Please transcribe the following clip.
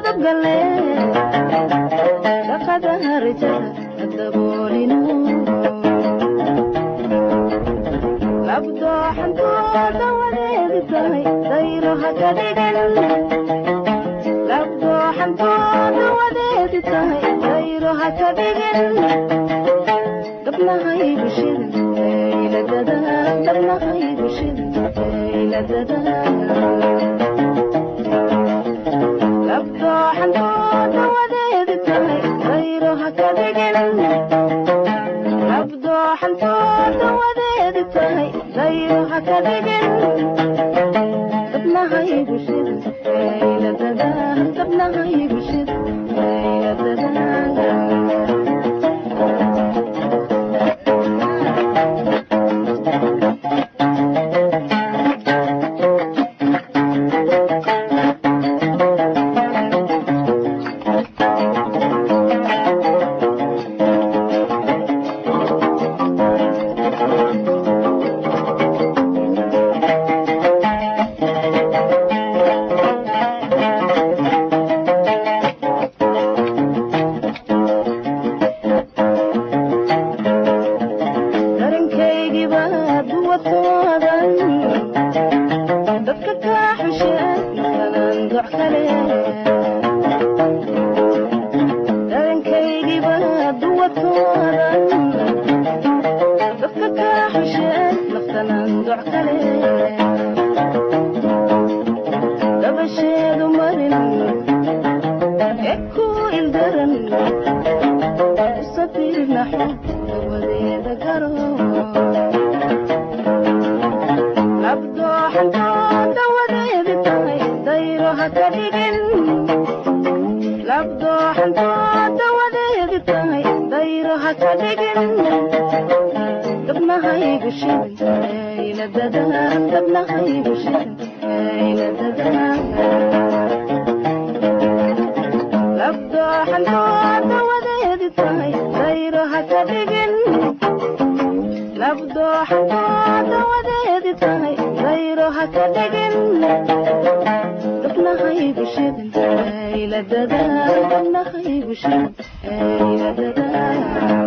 قبلي لقد هرجت الدبولين لاب دooxantoo dawadeedi tahay dayraha ka dhigan laab dooxantoo dawadeedi tahay dayraha ka dhigan dabnahaygu shidan eyladada dabnahaygu shidan eyladada laab dooxantoo dawadeedi tahay dayraha ka dhigan laab dooxantoo dawadeedi tahay dayraha ka dhigan dabnahaygu shidan eyladada dabnahaygu shidan eyladada dabnahaygu shidan eyladada